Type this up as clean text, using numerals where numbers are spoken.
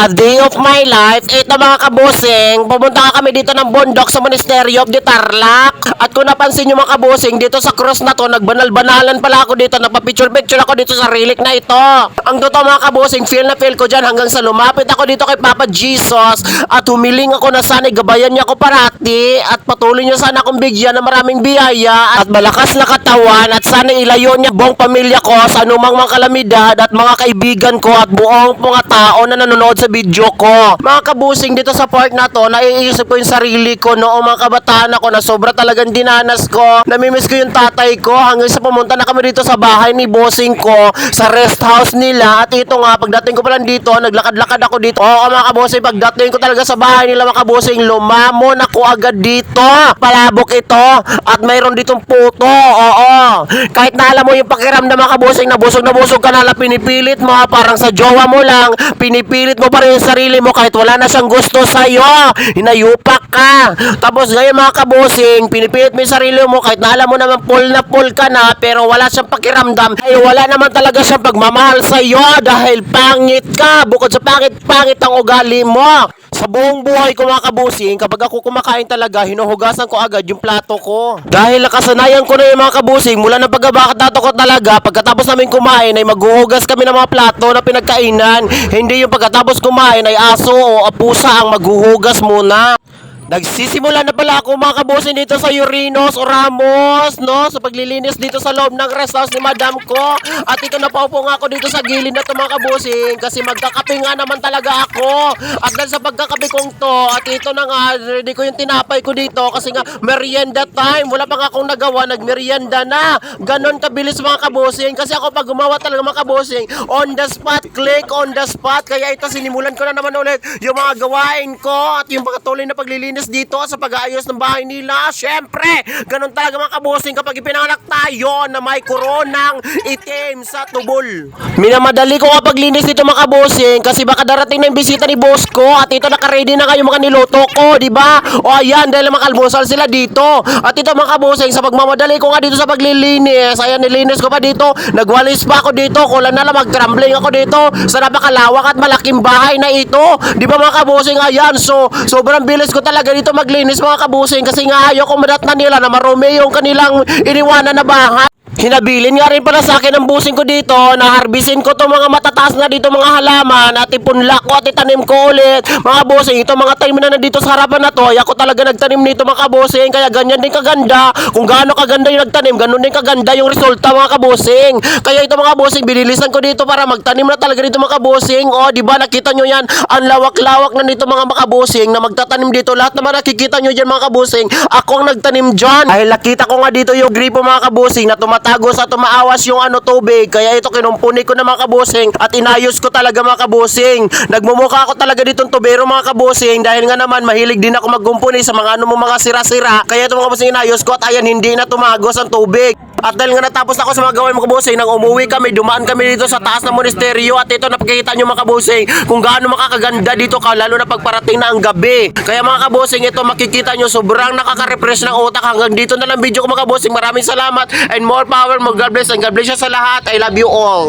A day of my life. Ito mga kabusing, pumunta kami dito ng bundok sa Monastery of the Tarlac. At kung napansin nyo mga kabusing, dito sa cross na to, nagbanal-banalan pala ako dito, nagpa-picture-picture ako dito sa relic na ito. Ang totoo mga kabusing, feel na feel ko dyan hanggang sa lumapit ako dito kay Papa Jesus at humiling ako na sana gabayan niya ako parati at patuloy niya sana akong bigyan ng maraming biyaya at malakas na katawan at sana ilayo niya buong pamilya ko sa anumang mga kalamidad at mga kaibigan ko at buong mga tao na nanonood sa video ko. Mga kabusing, dito sa part na to, naiisip ko yung sarili ko noong mga kabataan ako na sobra talagang dinanas ko. Namimiss ko yung tatay ko hanggang sa pumunta na kami dito sa bahay ni bossing ko sa rest house nila. At ito nga, pagdating ko pa lang dito, naglakad-lakad ako dito. Oo mga kabusing, pagdating ko talaga sa bahay nila mga kabusing, lumamon ako agad dito. Palabok ito at mayroon ditong puto. Oo. Kahit na alam mo yung pakiramdam mga kabusing, na busog ka na lang, pinipilit mo, parang sa jowa mo lang, pinipilit mo pa rin yung sarili mo kahit wala na siyang gusto sa'yo. Hinayupak ka. Tapos ngayon mga kabusing, pinipilit mo yung sarili mo kahit na alam mo naman na full ka na, pero wala siyang pakiramdam. Ay wala naman talaga siyang pagmamahal sa'yo dahil pangit ka. Bukod sa pangit ang ugali mo. Sa buong buhay ko mga kabusing, kapag ako kumakain talaga, hinuhugasan ko agad yung plato ko. Dahil nakasanayan ko na yung mga kabusing, mula ng pagkabata ko talaga, pagkatapos namin kumain ay maghuhugas kami ng mga plato na pinagkainan. Hindi yung pagkatapos kumain ay aso o pusa ang maghuhugas muna. Nagsisimula na pala ako mga kabusing dito sa Urinos o Ramos, no? Sa paglilinis dito sa loob ng rest house ni madam ko. At ito na paupo nga ako dito sa gilid na to mga kabusing kasi magkakape nga naman talaga ako. At dahil sa pagkakape kong to, at ito na nga, ready ko yung tinapay ko dito kasi nga merienda time. Wala pa nga akong nagawa, nagmerienda na. Ganon kabilis mga kabusing kasi ako pag gumawa talaga mga kabusing, on the spot, click on the spot. Kaya ito sinimulan ko na naman ulit yung mga gawain ko at yung pagkatuloy na paglilinis dito sa pag-aayos ng bahay nila. Syempre, ganun talaga mga kabusing kapag ipinanganak tayo na may koronang itim sa tubol. Minamadali ko kapag linis dito mga kabusing kasi baka darating na yung bisita ni boss ko at ito naka-ready na kayo mga niluto ko, di ba? O ayan, dahil makalmusal sila dito. At ito mga kabusing, sa pagmamadali ko nga dito sa paglilinis, ayan, nilinis ko pa dito, nagwalis pa ako dito, kulang na lang mag-crumbling ako dito sa napakalawak at malaking bahay na ito. Di ba mga kabusing, ayan, so sobrang bilis ko talaga dito maglinis mga kabusing kasi nga ayaw ko madatnan nila na marumi yung kanilang iniwanan na bahay. Hinabilin nga rin pala sa akin ang busing ko dito na harbisin ko to mga matataas na dito mga halaman at ipunla ko at itanim ko ulit mga busing. Ito mga tanim na nandito sa harapan na to, ay ako talaga nagtanim nito mga kabusing, kaya ganyan din kaganda. Kung gaano kaganda yung nagtanim, ganun din kaganda yung resulta mga kabusing. Kaya ito mga busing, binilisan ko dito para magtanim na talaga dito mga kabusing. O di ba nakita nyo yan, ang lawak-lawak na dito mga kabusing na magtatanim dito. Lahat naman nakikita nyo dyan mga kabusing, ako ang nagtanim dyan. Dahil nakita ko nga dito yung gripo mga kabusing na tumatago sa tumaawas yung tubig. Kaya ito kinumpuni ko na mga kabusing at inayos ko talaga mga kabusing. Nagmumukha ako talaga ditong tubero mga kabusing dahil nga naman mahilig din ako magkumpuni sa mga mga sira-sira. Kaya ito mga kabusing inayos ko at ayan, hindi na tumagos ang tubig. At dahil nga natapos ako sa mga gawain mga kabusing, nang umuwi kami, dumaan kami dito sa taas ng monasteryo at ito napakikita nyo mga kabusing kung gaano makakaganda dito ka, lalo na pagparating na ang gabi. Kaya mga kabusing, ito makikita nyo sobrang nakaka-refresh ng utak. Hanggang dito na lang video ko mga kabusing. Maraming salamat and more power, more God bless and God bless sa lahat. I love you all.